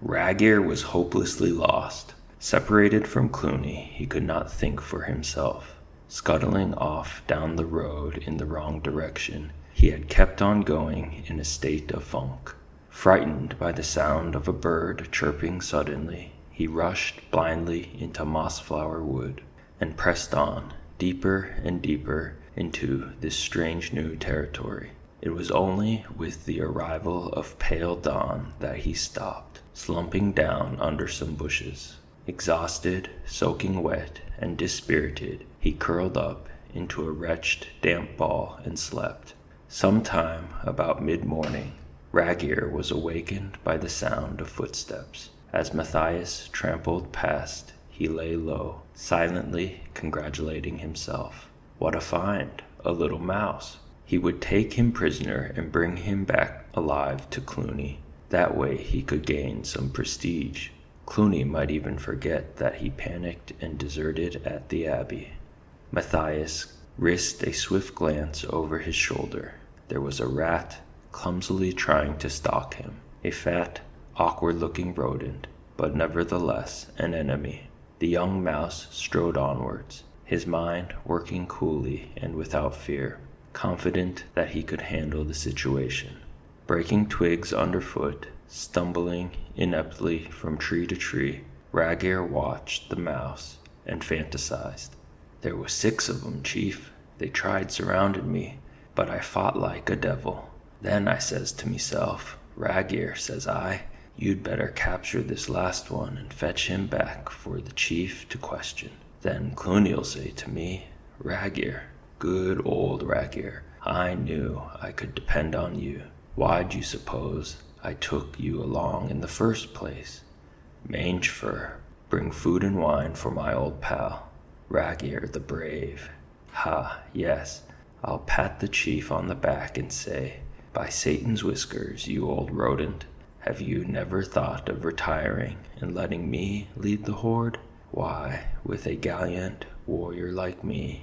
Ragear was hopelessly lost. Separated from Clooney, he could not think for himself. Scuttling off down the road in the wrong direction, he had kept on going in a state of funk. Frightened by the sound of a bird chirping suddenly, he rushed blindly into Mossflower Wood and pressed on, deeper and deeper into this strange new territory. It was only with the arrival of pale dawn that he stopped, slumping down under some bushes. Exhausted, soaking wet, and dispirited, he curled up into a wretched, damp ball and slept. Sometime about mid-morning, Ragear was awakened by the sound of footsteps. As Matthias trampled past, he lay low, silently congratulating himself. What a find! A little mouse. He would take him prisoner and bring him back alive to Clooney. That way he could gain some prestige. Clooney might even forget that he panicked and deserted at the Abbey. Matthias risked a swift glance over his shoulder. There was a rat clumsily trying to stalk him, a fat, awkward-looking rodent, but nevertheless an enemy. The young mouse strode onwards, his mind working coolly and without fear, confident that he could handle the situation. Breaking twigs underfoot, stumbling ineptly from tree to tree, Ragear watched the mouse and fantasized. There was 6 of them, Chief. They surrounded me, but I fought like a devil. Then I says to meself, Ragear, says I, you'd better capture this last one and fetch him back for the chief to question. Then Clooney'll say to me, Ragear, good old Ragear, I knew I could depend on you. Why'd you suppose I took you along in the first place? Mange fur, bring food and wine for my old pal, Ragear the brave. Ha, yes, I'll pat the chief on the back and say, by Satan's whiskers, you old rodent, have you never thought of retiring and letting me lead the horde? Why, with a gallant warrior like me,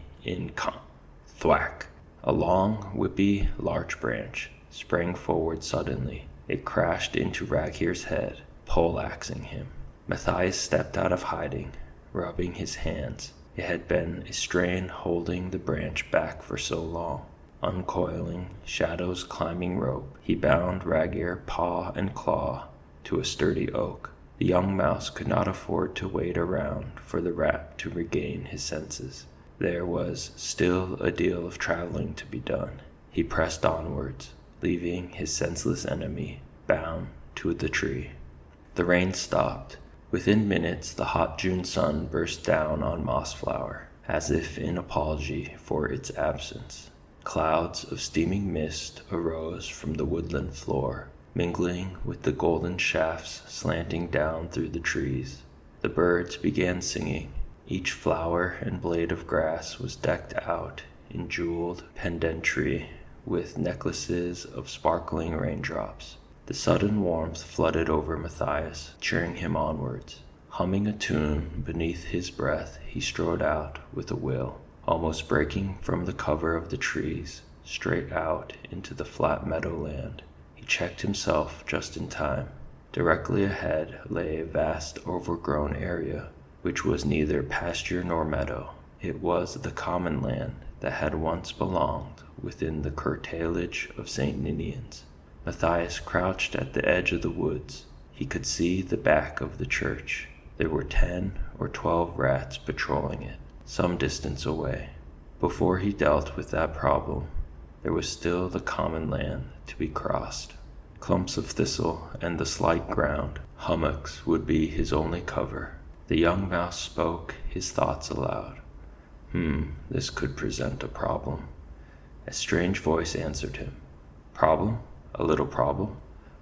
thwack! A long, whippy larch branch sprang forward suddenly. It crashed into Ragear's head, poleaxing him. Matthias stepped out of hiding, rubbing his hands. It had been a strain holding the branch back for so long. Uncoiling Shadow's climbing rope, he bound Ragear paw and claw to a sturdy oak. The young mouse could not afford to wait around for the rat to regain his senses. There was still a deal of traveling to be done. He pressed onwards, leaving his senseless enemy bound to the tree. The rain stopped. Within minutes, the hot June sun burst down on Mossflower, as if in apology for its absence. Clouds of steaming mist arose from the woodland floor, mingling with the golden shafts slanting down through the trees. The birds began singing. Each flower and blade of grass was decked out in jeweled pendantry with necklaces of sparkling raindrops. The sudden warmth flooded over Matthias, cheering him onwards. Humming a tune beneath his breath, he strode out with a will, almost breaking from the cover of the trees, straight out into the flat meadowland. He checked himself just in time. Directly ahead lay a vast overgrown area, which was neither pasture nor meadow. It was the common land that had once belonged within the curtilage of St. Ninian's. Matthias crouched at the edge of the woods. He could see the back of the church. There were 10 or 12 rats patrolling it, some distance away. Before he dealt with that problem, there was still the common land to be crossed. Clumps of thistle and the slight ground, hummocks, would be his only cover. The young mouse spoke his thoughts aloud. This could present a problem. A strange voice answered him. Problem? A little problem?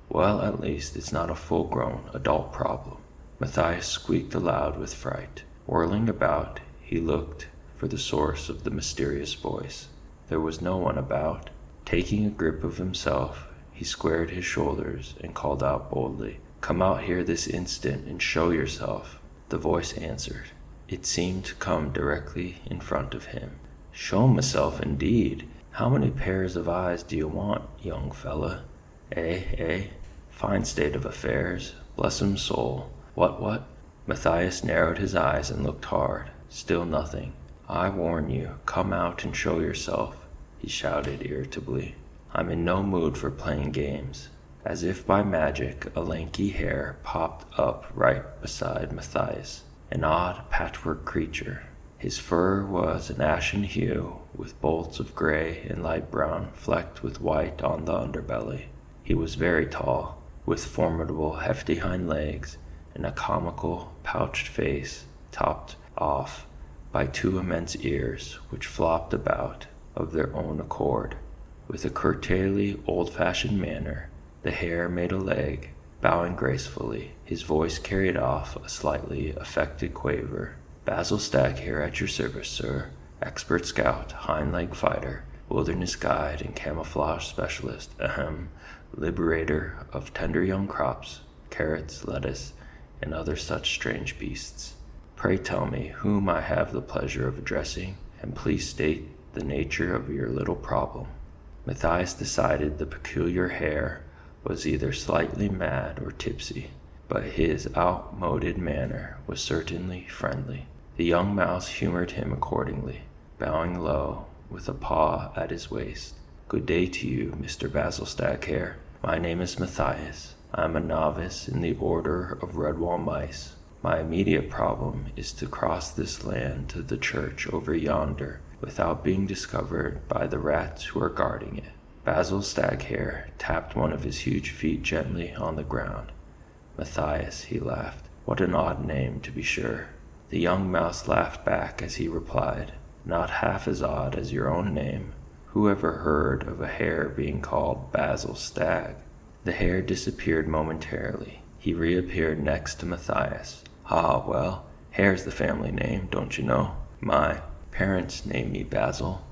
Well, at least it's not a full-grown adult problem. Matthias squeaked aloud with fright. Whirling about, he looked for the source of the mysterious voice. There was no one about. Taking a grip of himself, he squared his shoulders and called out boldly, Come out here this instant and show yourself. The voice answered. It seemed to come directly in front of him. Show myself, indeed. How many pairs of eyes do you want, young fella? Eh? Fine state of affairs. Bless his soul. What? Matthias narrowed his eyes and looked hard. Still nothing. I warn you, come out and show yourself, he shouted irritably. I'm in no mood for playing games. As if by magic, a lanky hare popped up right beside Matthias, an odd patchwork creature. His fur was an ashen hue, with bolts of gray and light brown flecked with white on the underbelly. He was very tall, with formidable hefty hind legs and a comical pouched face topped off by two immense ears which flopped about of their own accord. With a courtly, old-fashioned manner, the hare made a leg, bowing gracefully. His voice carried off a slightly affected quaver. Basil Stagg here at your service, sir. Expert scout, hind-leg fighter, wilderness guide and camouflage specialist, liberator of tender young crops, carrots, lettuce, and other such strange beasts. Pray tell me whom I have the pleasure of addressing, and please state the nature of your little problem. Matthias decided the peculiar hare was either slightly mad or tipsy, but his outmoded manner was certainly friendly. The young mouse humored him accordingly, bowing low with a paw at his waist. Good day to you, Mr. Basil Stagg. My name is Matthias. I am a novice in the order of Redwall mice. My immediate problem is to cross this land to the church over yonder without being discovered by the rats who are guarding it. Basil Stagg tapped one of his huge feet gently on the ground. Matthias, he laughed. What an odd name, to be sure. The young mouse laughed back as he replied, Not half as odd as your own name. Who ever heard of a hare being called Basil Stagg? The hare disappeared momentarily. He reappeared next to Matthias. Ah, well, hare's the family name, don't you know? My parents named me Basil,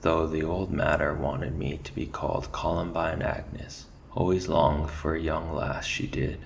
though the old mater wanted me to be called Columbine Agnes. Always longed for a young lass, she did.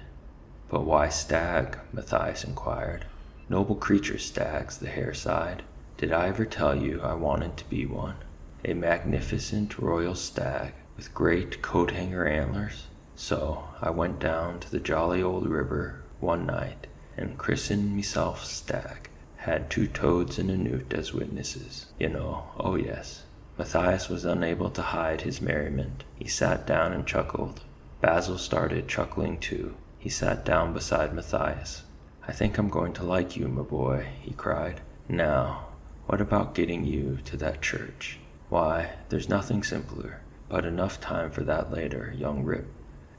But why Stagg? Matthias inquired. Noble creatures, stags, the hare sighed. Did I ever tell you I wanted to be one? A magnificent royal stag with great coat-hanger antlers? So I went down to the jolly old river one night and christened myself Stagg. Had 2 toads and a newt as witnesses, you know. Oh yes. Matthias was unable to hide his merriment. He sat down and chuckled. Basil started chuckling too. He sat down beside Matthias. I think I'm going to like you, my boy, he cried. Now, what about getting you to that church? Why, there's nothing simpler, but enough time for that later, young rip.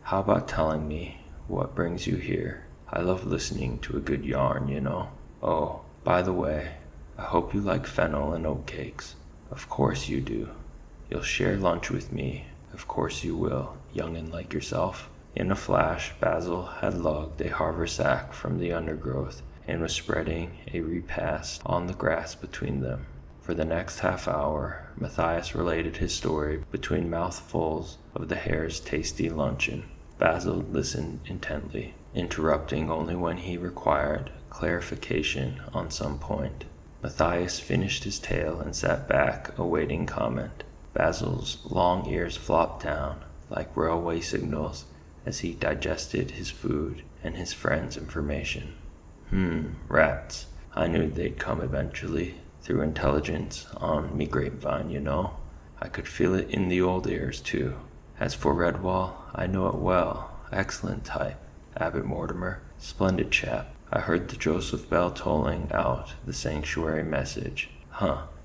How about telling me what brings you here? I love listening to a good yarn, you know. Oh, by the way, I hope you like fennel and oatcakes. Of course you do. You'll share lunch with me. Of course you will, young'un like yourself. In a flash, Basil had lugged a haversack from the undergrowth and was spreading a repast on the grass between them. For the next half hour, Matthias related his story between mouthfuls of the hare's tasty luncheon. Basil listened intently, interrupting only when he required clarification on some point. Matthias finished his tale and sat back, awaiting comment. Basil's long ears flopped down like railway signals as he digested his food and his friend's information. Rats. I knew they'd come eventually, through intelligence on me grapevine, you know. I could feel it in the old ears, too. As for Redwall, I know it well. Excellent type. Abbot Mortimer. Splendid chap. I heard the Joseph Bell tolling out the sanctuary message.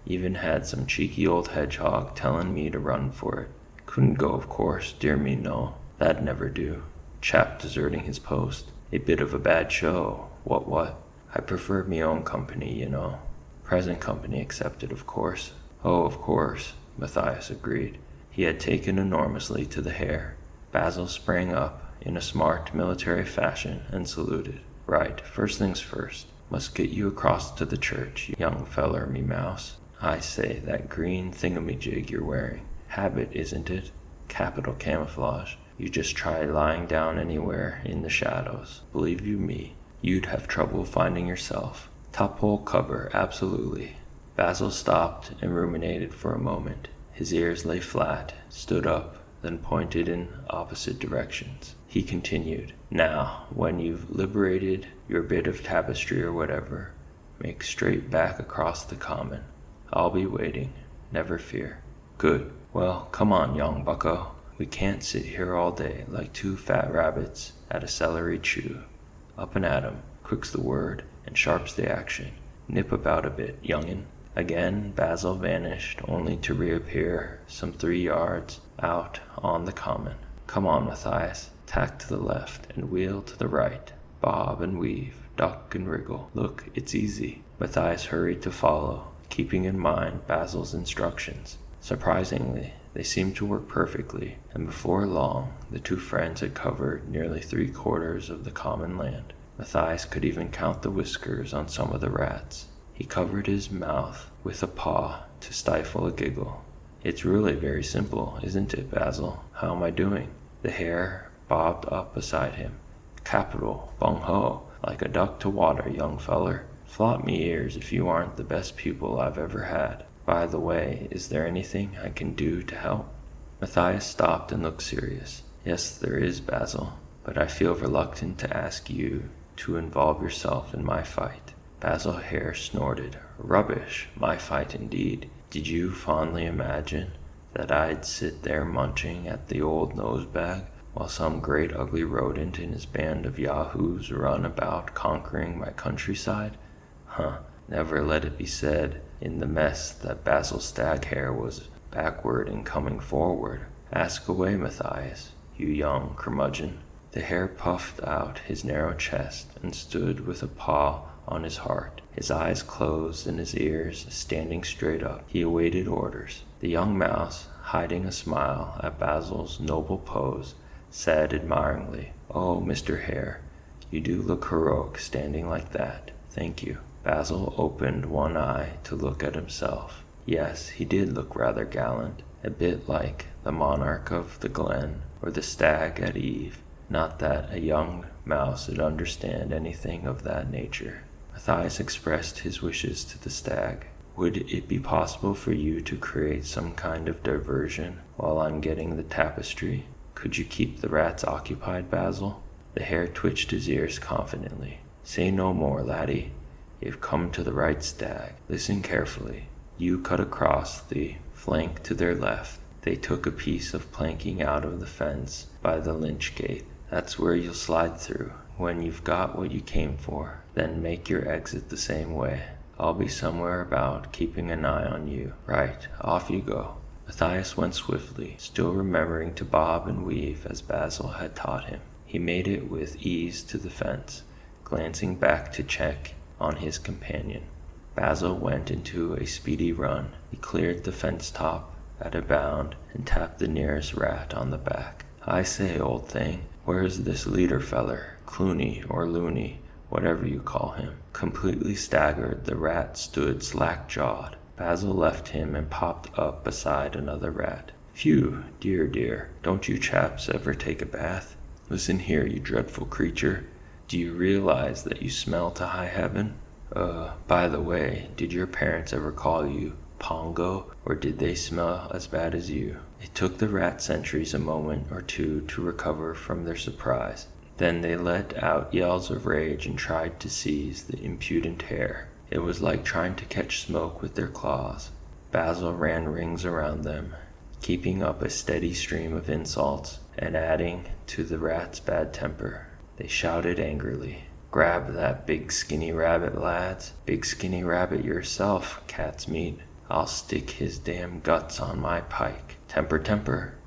Even had some cheeky old hedgehog telling me to run for it. Couldn't go, of course. Dear me, no. That'd never do. Chap deserting his post. A bit of a bad show. What? I prefer me own company, you know. Present company accepted, of course. Oh, of course, Matthias agreed. He had taken enormously to the hare. Basil sprang up in a smart military fashion and saluted. Right, first things first. Must get you across to the church, young feller, me mouse. I say, that green thingamajig you're wearing. Habit, isn't it? Capital camouflage. You just try lying down anywhere in the shadows. Believe you me, you'd have trouble finding yourself. Top hole cover, absolutely. Basil stopped and ruminated for a moment. His ears lay flat, stood up, then pointed in opposite directions. He continued, "Now, when you've liberated your bit of tapestry or whatever, make straight back across the common. I'll be waiting, never fear." "Good. Well, come on, young bucko. We can't sit here all day like two fat rabbits at a celery chew. Up and at 'em, quick's the word, and sharp's the action. Nip about a bit, young'un." Again Basil vanished, only to reappear some 3 yards out on the common. "Come on, Matthias. Tack to the left and wheel to the right. Bob and weave, duck and wriggle. Look, it's easy." Matthias hurried to follow, keeping in mind Basil's instructions. Surprisingly, they seemed to work perfectly, and before long the two friends had covered nearly 3/4 of the common land. Matthias could even count the whiskers on some of the rats. He covered his mouth with a paw to stifle a giggle. "It's really very simple, isn't it, Basil? How am I doing?" The hare bobbed up beside him. "Capital, bung-ho, like a duck to water, young feller. Flop me ears if you aren't the best pupil I've ever had. By the way, is there anything I can do to help?" Matthias stopped and looked serious. "Yes, there is, Basil, but I feel reluctant to ask you to involve yourself in my fight." Basil Hare snorted. "Rubbish! My fight indeed. Did you fondly imagine that I'd sit there munching at the old nosebag while some great ugly rodent and his band of yahoos run about conquering my countryside? Huh! Never let it be said in the mess that Basil Staghare was backward in coming forward. Ask away, Matthias, you young curmudgeon." The hare puffed out his narrow chest and stood with a paw on his heart, his eyes closed and his ears standing straight up. He awaited orders. The young mouse, hiding a smile at Basil's noble pose, said admiringly, "Oh, Mr. Hare, you do look heroic standing like that. Thank you." Basil opened one eye to look at himself. Yes, he did look rather gallant, a bit like the monarch of the glen or the stag at eve. Not that a young mouse would understand anything of that nature. Matthias expressed his wishes to the stag. "Would it be possible for you to create some kind of diversion while I'm getting the tapestry? Could you keep the rats occupied, Basil?" The hare twitched his ears confidently. "Say no more, laddie. You've come to the right stag. Listen carefully. You cut across the flank to their left. They took a piece of planking out of the fence by the lynch gate. That's where you'll slide through when you've got what you came for. Then make your exit the same way. I'll be somewhere about, keeping an eye on you. Right, off you go." Matthias went swiftly, still remembering to bob and weave as Basil had taught him. He made it with ease to the fence, glancing back to check on his companion. Basil went into a speedy run. He cleared the fence top at a bound and tapped the nearest rat on the back. "I say, old thing, where's this leader feller, Clooney or Looney, whatever you call him?" Completely staggered, the rat stood slack-jawed. Basil left him and popped up beside another rat. "Phew, dear, don't you chaps ever take a bath? Listen here, you dreadful creature. Do you realize that you smell to high heaven? By the way, did your parents ever call you Pongo, or did they smell as bad as you?" It took the rat sentries a moment or two to recover from their surprise. Then they let out yells of rage and tried to seize the impudent hare. It was like trying to catch smoke with their claws. Basil ran rings around them, keeping up a steady stream of insults and adding to the rats' bad temper. They shouted angrily, "Grab that big skinny rabbit, lads. Big skinny rabbit yourself, cat's meat. I'll stick his damn guts on my pike. Temper,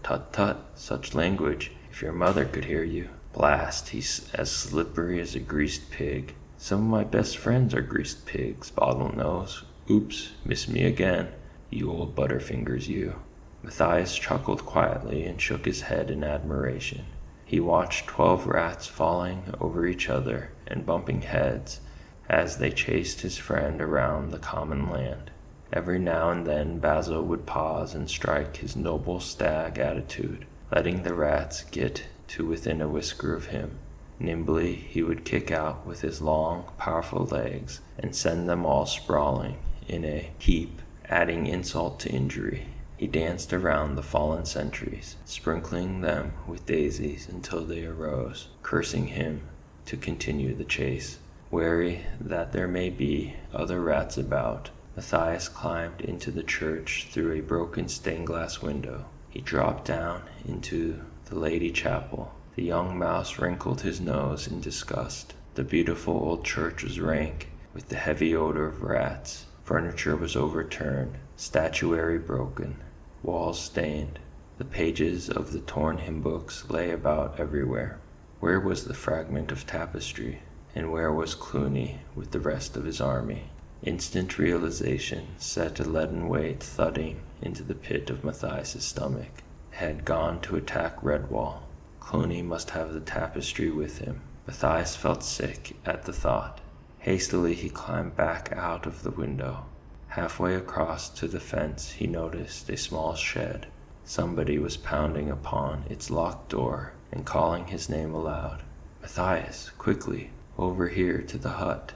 tut, such language. If your mother could hear you. Blast, he's as slippery as a greased pig. Some of my best friends are greased pigs, bottlenose. Oops, missed me again, you old butterfingers, you." Matthias chuckled quietly and shook his head in admiration. He watched 12 rats falling over each other and bumping heads as they chased his friend around the common land. Every now and then Basil would pause and strike his noble stag attitude, letting the rats get to within a whisker of him. Nimbly he would kick out with his long, powerful legs and send them all sprawling in a heap, adding insult to injury. He danced around the fallen sentries, sprinkling them with daisies until they arose, cursing him to continue the chase. Wary that there may be other rats about, Matthias climbed into the church through a broken stained-glass window. He dropped down into the Lady Chapel. The young mouse wrinkled his nose in disgust. The beautiful old church was rank with the heavy odor of rats. Furniture was overturned, statuary broken, walls stained. The pages of the torn hymn books lay about everywhere. Where was the fragment of tapestry? And where was Cluny with the rest of his army? Instant realization set a leaden weight thudding into the pit of Matthias's stomach. They had gone to attack Redwall. Cluny must have the tapestry with him. Matthias felt sick at the thought. Hastily he climbed back out of the window. Halfway across to the fence he noticed a small shed. Somebody was pounding upon its locked door and calling his name aloud. "Matthias, quickly, over here to the hut."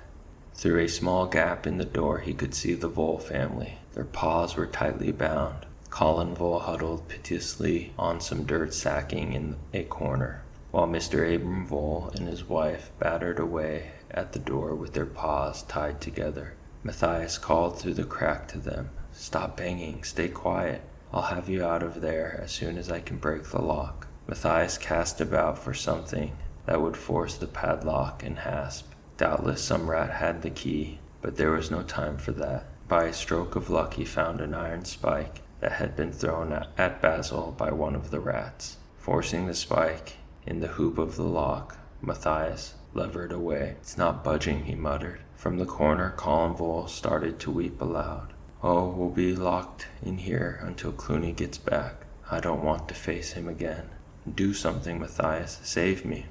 Through a small gap in the door he could see the Vole family. Their paws were tightly bound. Colin Vole huddled piteously on some dirt sacking in a corner, while Mr. Abram Vole and his wife battered away at the door with their paws tied together. Matthias called through the crack to them, "Stop banging, stay quiet. I'll have you out of there as soon as I can break the lock." Matthias cast about for something that would force the padlock and hasp. Doubtless some rat had the key, but there was no time for that. By a stroke of luck he found an iron spike that had been thrown at Basil by one of the rats. Forcing the spike in the hoop of the lock, Matthias levered away. "It's not budging," he muttered. From the corner, Colin Vole started to weep aloud. "Oh, we'll be locked in here until Cluny gets back. I don't want to face him again. Do something, Matthias. Save me."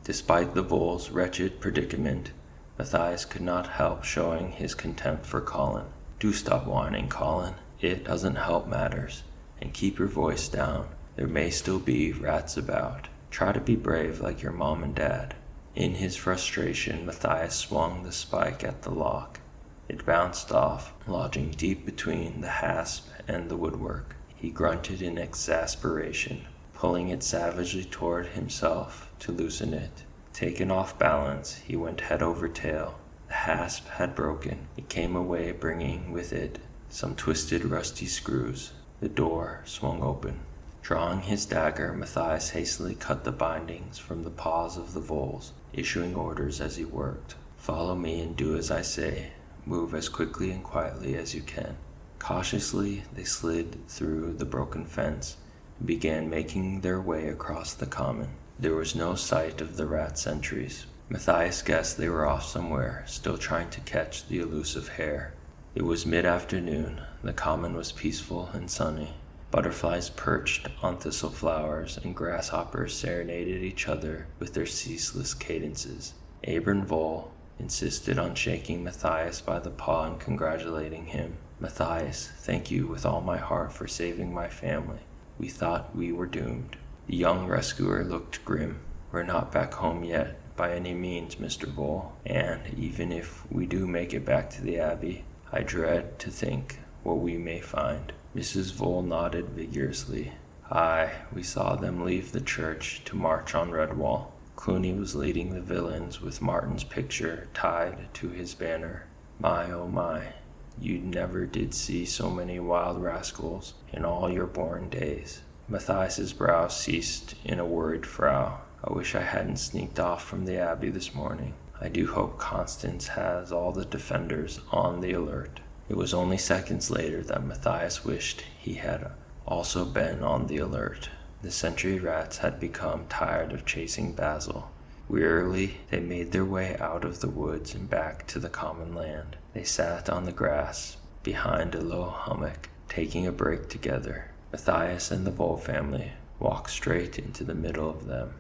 Despite the Vole's wretched predicament, Matthias could not help showing his contempt for Colin. "Do stop whining, Colin. It doesn't help matters. And keep your voice down. There may still be rats about. Try to be brave like your mom and dad." In his frustration, Matthias swung the spike at the lock. It bounced off, lodging deep between the hasp and the woodwork. He grunted in exasperation, pulling it savagely toward himself to loosen it. Taken off balance, he went head over tail. The hasp had broken. It came away, bringing with it some twisted rusty screws. The door swung open. Drawing his dagger, Matthias hastily cut the bindings from the paws of the voles, issuing orders as he worked. "Follow me and do as I say. Move as quickly and quietly as you can." Cautiously, they slid through the broken fence and began making their way across the common. There was no sight of the rat sentries. Matthias guessed they were off somewhere, still trying to catch the elusive hare. It was mid-afternoon. The common was peaceful and sunny. Butterflies perched on thistle flowers, and grasshoppers serenaded each other with their ceaseless cadences. Abram Vole insisted on shaking Matthias by the paw and congratulating him. "Matthias, thank you with all my heart for saving my family. We thought we were doomed." The young rescuer looked grim. "We're not back home yet, by any means, Mr. Vole, and even if we do make it back to the Abbey, I dread to think what we may find." Mrs. Vole nodded vigorously. "Aye, we saw them leave the church to march on Redwall. Cluny was leading the villains with Martin's picture tied to his banner. My, oh my, you never did see so many wild rascals in all your born days." Matthias's brow ceased in a worried frown. "I wish I hadn't sneaked off from the Abbey this morning. I do hope Constance has all the defenders on the alert." It was only seconds later that Matthias wished he had also been on the alert. The sentry rats had become tired of chasing Basil. Wearily, they made their way out of the woods and back to the common land. They sat on the grass behind a low hummock, taking a break together. Matthias and the Vole family walked straight into the middle of them.